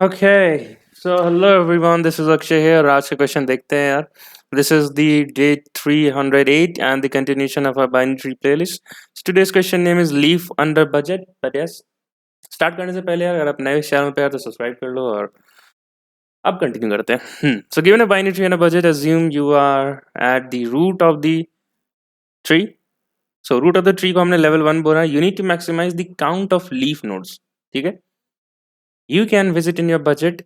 Okay, so hello everyone, this is Akshay here. आज का question देखते हैं यार. This is the day 308 and the continuation of our binary tree playlist. So today's question name is Leaf Under Budget. But yes, start करने से पहले यार अगर आप नए चैनल पे हैं तो सब्सक्राइब कर लो और अब कंटिन्यू करते हैं. So given a binary tree and a budget, assume you are at the root of the tree. So root of the tree को हमने level 1 बोला. You need to maximize the count of leaf nodes. ठीक है? You can visit in your budget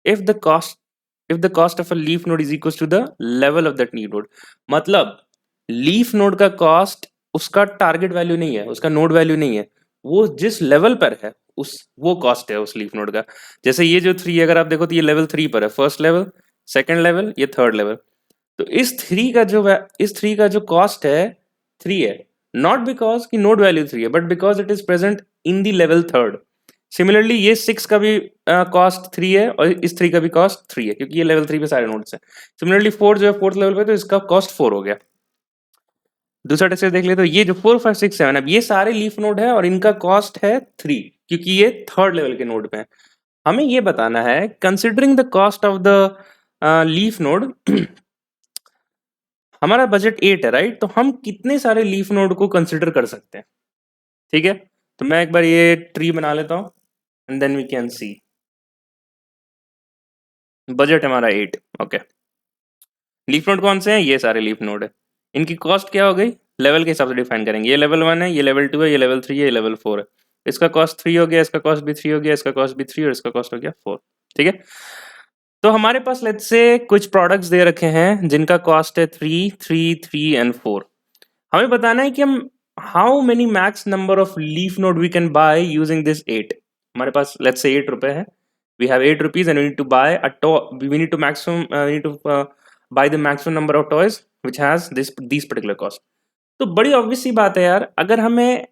if the cost of a leaf node is equals to the level of that leaf node. मतलब leaf node का cost उसका target value नहीं है, उसका node value नहीं है, वो जिस लेवल पर है उस वो कॉस्ट है उस लीफ नोड का. जैसे ये जो 3 अगर आप देखो तो ये लेवल 3 पर है, फर्स्ट लेवल, सेकंड लेवल, ये थर्ड लेवल. तो इस 3 का जो कॉस्ट है 3 है, नॉट बिकॉज की नोड वैल्यू 3 है but because it is present in the level third. Similarly ये 6 का भी कॉस्ट 3 है और इस 3 का भी कॉस्ट 3 है क्योंकि ये लेवल 3 पे सारे नोड्स हैं. सिमिलरली 4 जो है फोर्थ लेवल पे, तो इसका कॉस्ट 4 हो गया. दूसरा टेक्स्ट देख ले तो ये जो 4 5 6 7 अब ये सारे लीफ नोड है और इनका कॉस्ट है 3 क्योंकि ये थर्ड लेवल के नोड पे है. हमें ये बताना है considering the cost of the leaf node. हमारा बजट 8 है राइट, तो हम कितने सारे लीफ नोड को कंसिडर कर सकते हैं. ठीक है, तो मैं एक बार ये ट्री बना लेता हूं and then we can see. Budget हमारा 8. ओके, लीफ नोड कौन से हैं? ये सारे लीफ नोड है. इनकी कॉस्ट क्या हो गई? लेवल के हिसाब से डिफाइन करेंगे. ये लेवल 1 है, ये लेवल 2 है, ये लेवल 3 है, ये लेवल 4 है. इसका कॉस्ट 3 हो गया, इसका कॉस्ट भी 3 हो गया, इसका कॉस्ट भी 3 और इसका कॉस्ट हो गया 4. ठीक है, तो हमारे पास लेट्स से कुछ प्रोडक्ट्स दे रखे हैं जिनका कॉस्ट है 3 3 3 एंड 4. हमें बताना है कि हम how many max number of leaf node we can buy using this 8. हमारे पास लेट्स से 8 रुपए है. We have 8 rupees and we need to buy a toy. We need to buy the maximum number of toys which has these particular cost. तो बड़ी obvious सी बात है यार, अगर हमें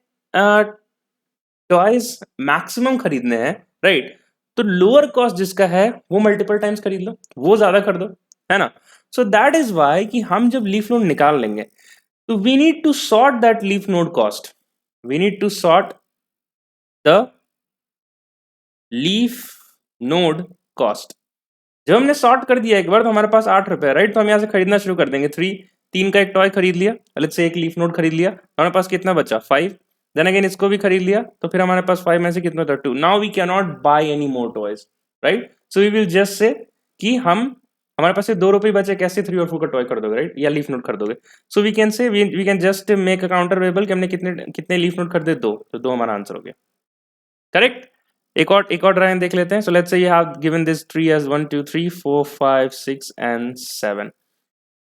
टॉयज मैक्सिमम खरीदने हैं राइट, तो लोअर कॉस्ट जिसका है वो मल्टीपल टाइम्स खरीद लो, वो ज्यादा कर दो, है ना. सो दैट इज वाई कि हम जब लीफ नोड निकाल लेंगे तो we need to sort that leaf node cost. We need to sort the leaf node cost. जब हमने सॉर्ट कर दिया एक बार तो हमारे पास 8 रुपए राइट, तो हम यहाँ से खरीदना शुरू कर देंगे. 3 का एक टॉय खरीद लिया, लेट्स से एक लीफ नोड खरीद लिया, हमारे पास कितना बचा 5. देन अगेन इसको भी खरीद लिया तो फिर हमारे पास 5 में से कितना था 2. Now we can not buy any more toys right, so we will just say कि हमारे पास 2 रुपए बचे, कैसे 3 और 4 का टॉय कर दोगे राइट, या लीफ नोड कर दोगे. So we can say we can just make a counter variable कि हमने कितने लीफ नोड खरीदे, 2, तो 2 हमारा आंसर हो गया. करेक्ट. एक और ड्राइंग देख लेते हैं. So let's say you have given this tree as 1 2 3 4 5 6 and 7.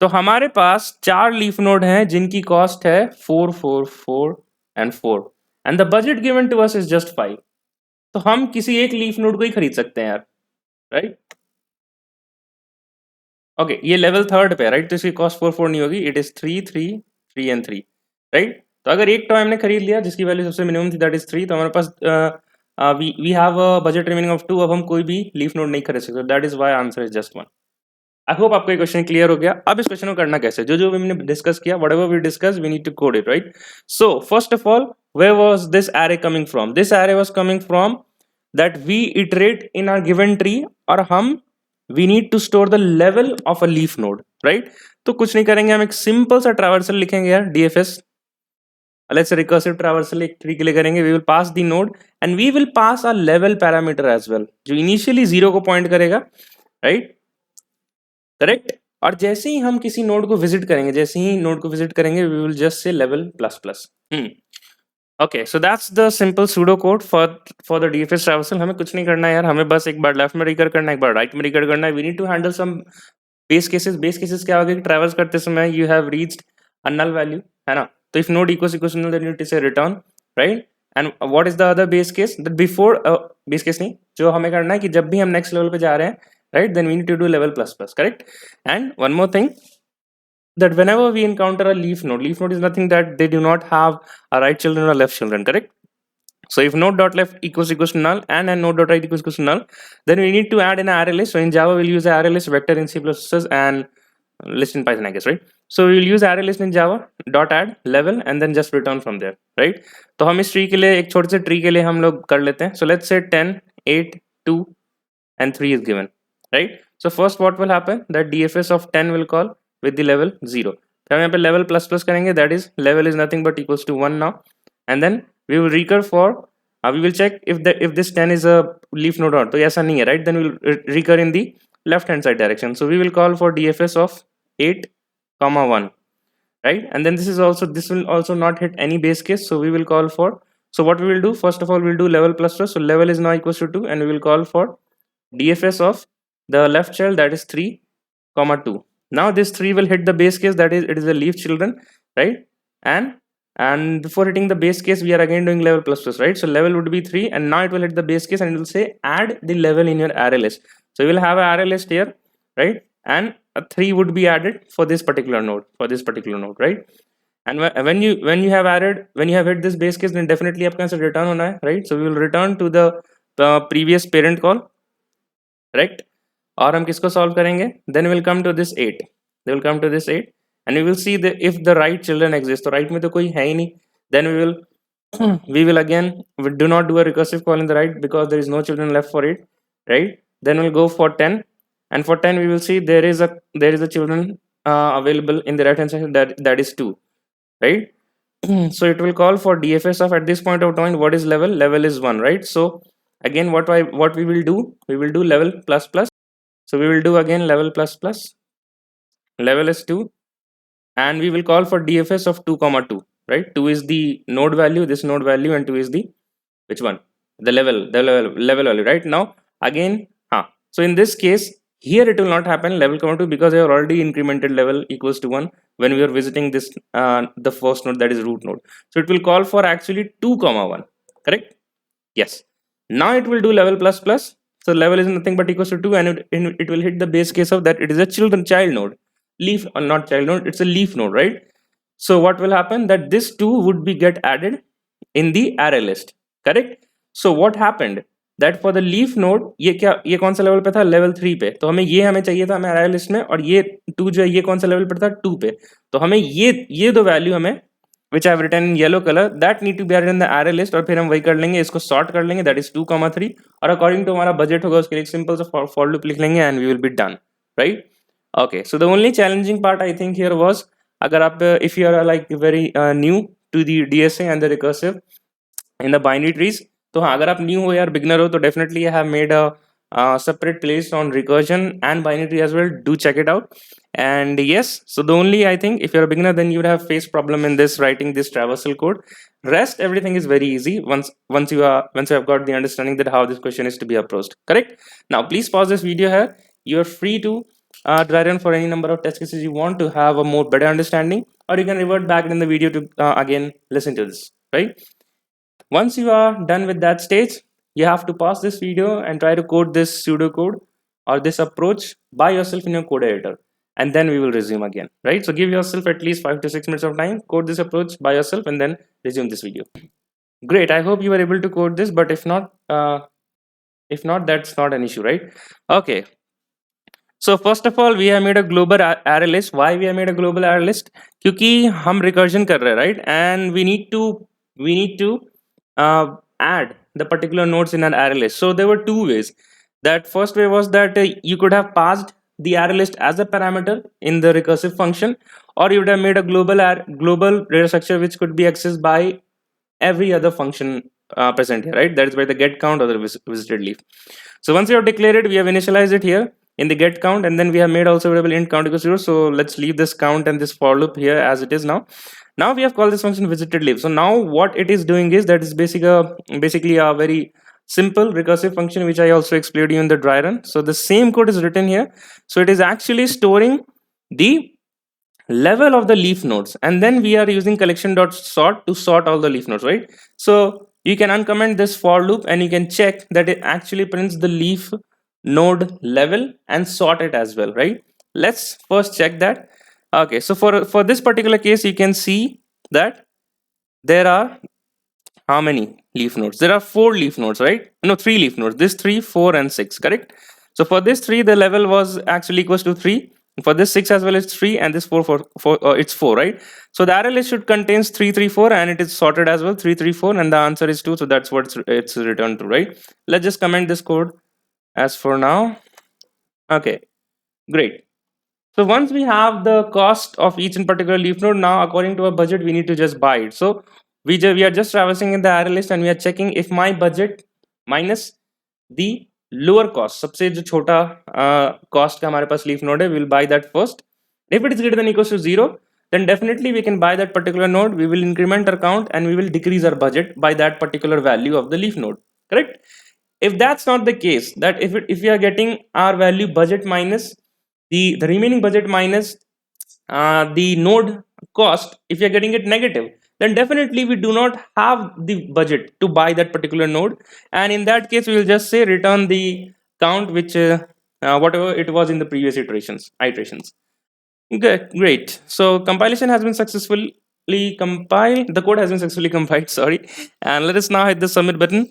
तो हमारे पास 4 लीफ नोड हैं जिनकी कॉस्ट है 4 4 4 and 4 and the budget given to us is just 5. तो हम किसी एक लीफ नोड को ही खरीद सकते हैं यार राइट. ओके, ये लेवल थर्ड पे है राइट, तो इसकी कॉस्ट 4 4 नहीं होगी, इट इज 3 3 3 एंड 3 राइट. तो अगर एक टॉय हमने खरीद लिया जिसकी वैल्यू सबसे मिनिमम थी दैट इज 3, तो हमारे पास we have a budget remaining of 2. अब हम कोई भी लीफ नोड नहीं खरीद सकते, that is why answer is just 1. I hope आपको ये क्वेश्चन क्लियर हो गया. अब इस क्वेश्चन को करना कैसे, जो हमने डिस्कस किया, whatever we discuss we need to code it right. So first of all, where was this array coming from? This array was coming from that we iterate in our given tree और हम we need to store the level of a leaf node right. तो कुछ नहीं करेंगे, हम एक simple सा traversal लिखेंगे यार, DFS. Let's say recursive traversal एक ट्री के लिए करेंगे. We will pass the node and we will pass a level parameter as well, जो इनिशियली 0 को पॉइंट करेगा राइट. करेक्ट. और जैसे ही हम किसी नोड को विजिट करेंगे we will just say level plus plus. Okay, so that's the simple pseudo code for the DFS traversal. हमें कुछ नहीं करना है यार, हमें बस एक बार लेफ्ट में रिकर करना है, एक बार राइट में रिकर करना है. We need to handle some base cases. Base cases क्या होगा कि ट्रैवर्स करते समय you have reached a null value, है ना. तो if node equals null then you need to say return right. And what is the other base case? That before base case नहीं, जो हमें करना है कि जब भी हम नेक्स्ट लेवल पे जा रहे हैं right, then we need to do level plus plus. Correct. And one more thing, that whenever we encounter a leaf node is nothing that they do not have a right children or left children. Correct. So if node dot left equals to null and node dot right equals to null, then we need to add an array list. So in Java we'll use the array list, vector in C++ and list in Python I guess, right. So we will use array list in Java, dot add level and then just return from there right. तो हम इस tree के लिए एक छोटे से tree के लिए हम लोग कर लेते हैं. So let's say 10 8 2 and 3 is given, right? So first what will happen, that DFS of 10 will call with the level 0. फिर हम यहाँ पे level plus plus करेंगे, that is level is nothing but equals to 1 now, and then we will recur for we will check if this 10 is a leaf node or not. तो ऐसा नहीं है, right? Then we will recur in the left hand side direction. So we will call for DFS of 8 comma 1, right? And then this will also not hit any base case, so we will call for, so what we will do, first of all we'll do level plus plus, so level is now equals to 2, and we will call for DFS of the left child, that is 3 comma 2. Now this 3 will hit the base case, that is it is a leaf children, right? And before hitting the base case we are again doing level plus plus, right? So level would be 3, and now it will hit the base case and it will say add the level in your array list. So you will have an array list here, right? And a 3 would be added for this particular node, right? And when you have hit this base case, then definitely आपका answer return होना है, right? So we will return to the previous parent call, correct? और हम किसको solve करेंगे? Then we will come to this 8. They will come to this 8, and we will see if the right children exist. तो right में तो कोई है ही नहीं. Then we will again, we do not do a recursive call in the right because there is no children left for it, right? Then we'll go for 10, and for 10 we will see there is a children available in the right hand side, that is 2, right? So it will call for DFS of, at this point of time, what is level? Level is 1, right? So again what we will do, we will do level plus plus. So we will do again level plus plus, level is 2, and we will call for DFS of 2 comma 2, right? 2 is the node value, this node value, and 2 is the, which one? The level value, right? Now again, so in this case here it will not happen level comma 2 because I have already incremented level equals to 1 when we are visiting this the first node, that is root node. So it will call for actually 2 comma 1, correct? Yes. Now it will do level plus plus. So level is nothing but equals to 2, and it will hit the base case of that it is a child node, leaf, or not child node, it's a leaf node, right? So what will happen, that this 2 would be get added in the array list, correct? So what happened, that for the leaf node, ये कौन सा level पे था? Level 3 पे. तो हमें चाहिए था हमें array list में, और ये 2 जो है ये कौन सा लेवल पे था? 2 पे. तो हमें ये दो वैल्यू हमें, which I have written in yellow color, that need to be added in the array list, और फिर हम वही कर लेंगे, इसको sort कर लेंगे, that is 2 comma 3, और according to हमारा budget होगा उसके लिए simple सा for loop लिख लेंगे, and we will be done, right? Okay, so the only challenging part I think here was, अगर आप if you are like very new to the DSA and the recursive in the binary trees, तो हाँ अगर आप new हो यार, beginner हो, तो definitely I have made a separate playlist on recursion and binary tree as well. Do check it out. And yes, so the only, I think if you're a beginner, then you would have faced problem in this writing this traversal code. Rest everything is very easy once you have got the understanding that how this question is to be approached, correct? Now please pause this video here. You're free to try run for any number of test cases you want to have a more better understanding, or you can revert back in the video to again listen to this, right? Once you are done with that stage, you have to pause this video and try to code this pseudocode or this approach by yourself in your code editor, and then we will resume again, right? So give yourself at least 5 to 6 minutes of time, code this approach by yourself, and then resume this video. Great, I hope you were able to code this, but if not, that's not an issue, right? Okay. So first of all, we have made a global array list. Why we have made a global array list? क्योंकि हम recursion कर रहे हैं, right? And we need to add the particular nodes in an array list. So there were two ways. That first way was that you could have passed the array list as a parameter in the recursive function, or you would have made a global data structure which could be accessed by every other function present here, right? That is by the get count or the visited leaf. So once you have declared it, we have initialized it here in the get count, and then we have made also variable int count equals 0. So let's leave this count and this for loop here as it is now. Now we have called this function visited leaf. So now what it is doing is that is basically a very simple recursive function which I also explained to you in the dry run. So the same code is written here. So it is actually storing the level of the leaf nodes, and then we are using collection.sort to sort all the leaf nodes, right? So you can uncomment this for loop and you can check that it actually prints the leaf node level and sort it as well, right? Let's first check that. Okay, so for this particular case, you can see that there are how many leaf nodes? There are 4 leaf nodes, right? No, 3 leaf nodes. This 3, 4, and 6, correct? So for this 3, the level was actually equals to 3. For this 6 as well as 3, and this 4, it's 4, right? So the array list should contains 3, 3, 4, and it is sorted as well 3, 3, 4, and the answer is 2. So that's what it's returned to, right? Let's just comment this code as for now. Okay, great. So once we have the cost of each in particular leaf node, now according to our budget, we need to just buy it. So we are just traversing in the array list and we are checking if my budget minus the lower cost, सबसे जो छोटा cost का हमारे पास leaf node है, we will buy that first. If it is greater than equals to 0, then definitely we can buy that particular node. We will increment our count and we will decrease our budget by that particular value of the leaf node. Correct? If that's not the case, that if we are getting our value budget minus the remaining budget minus the node cost, if you're getting it negative, then definitely we do not have the budget to buy that particular node, and in that case we will just say return the count which whatever it was in the previous iterations. Good, great. So compilation has been successfully compiled, the code has been successfully compiled, sorry, and let us now hit the submit button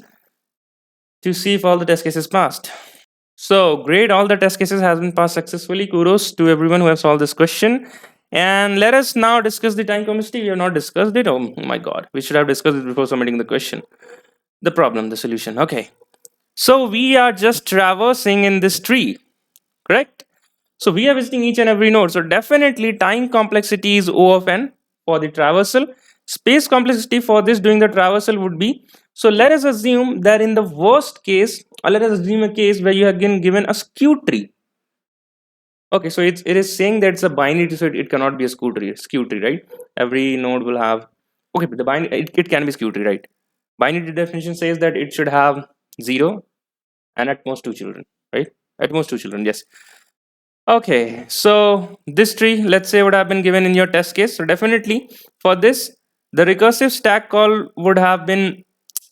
to see if all the test cases passed. So great, all the test cases has been passed successfully. Kudos to everyone who has solved this question. And let us now discuss the time complexity. We have not discussed it. Oh my god, we should have discussed it before submitting the question. The problem, the solution. Okay. So we are just traversing in this tree, correct? So we are visiting each and every node. So definitely time complexity is O of n for the traversal. Space complexity for this doing the traversal would be, so let us assume that in the worst case, or let us assume a case where you have been given a skew tree. Okay, so it is saying that it's a binary tree, so it cannot be a skew tree, right? Every node will have, okay, but the binary, it can be skew tree, right? Binary definition says that it should have 0 and at most 2 children, right? At most 2 children, yes. Okay, so this tree, let's say, would have been given in your test case. So definitely for this, the recursive stack call would have been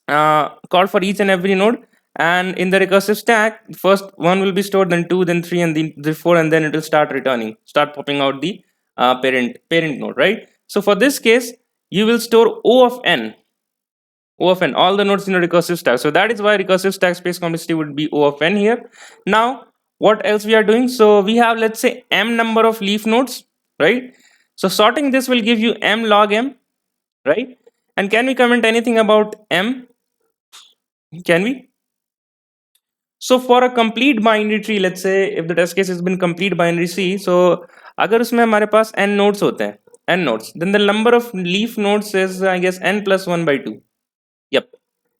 called for each and every node. And in the recursive stack, first one will be stored, then 2, then 3, and then the 4, and then it will start returning, start popping out the parent node, right? So for this case, you will store O of n, all the nodes in a recursive stack. So that is why recursive stack space complexity would be O of n here. Now, what else we are doing? So we have, let's say, m number of leaf nodes, right? So sorting this will give you m log m, right? And can we comment anything about m? Can we? So for a complete binary tree, let's say if the test case has been complete binary tree, so अगर उसमें हमारे पास n nodes होते हैं, n nodes, then the number of leaf nodes is I guess n plus 1 by 2. Yep.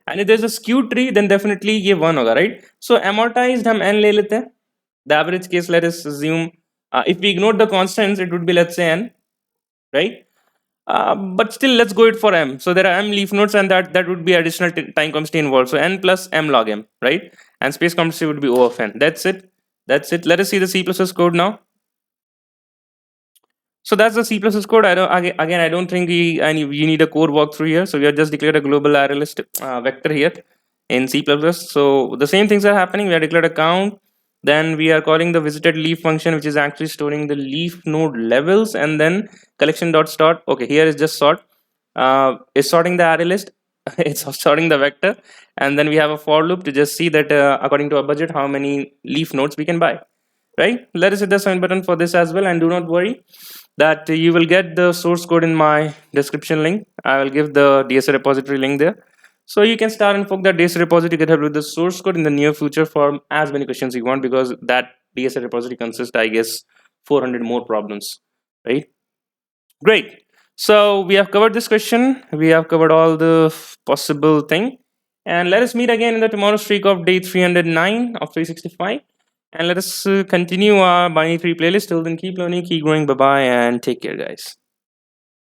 And if there's a skew tree, then definitely ये 1 होगा, right? So amortized हम n ले लेते हैं. The average case, let us assume, if we ignore the constants, it would be, let's say, n, right? But still, let's go it for m. So there are m leaf nodes, and that would be additional time complexity involved. So n plus m log m, right? And space complexity would be O of n. That's it. That's it. Let us see the C++ code now. So that's the C++ code. I don't think you need a core walkthrough here. So we have just declared a global array list vector here in C++. So the same things are happening. We have declared a count. Then we are calling the visited leaf function, which is actually storing the leaf node levels, and then collection dot sort. Okay, here is just sort. Is sorting the array list. It's sorting the vector, and then we have a for loop to just see that according to our budget, how many leaf nodes we can buy. Right? Let us hit the sign button for this as well, and do not worry that you will get the source code in my description link. I will give the DSA repository link there. So you can start and fork that DSA repository, get help with the source code in the near future for as many questions you want, because that DSA repository consists, I guess, 400 more problems, right? Great. So we have covered this question. We have covered all the possible thing. And let us meet again in the tomorrow streak of day 309 of 365. And let us continue our binary tree playlist. Till then, keep learning, keep growing. Bye-bye, and take care, guys.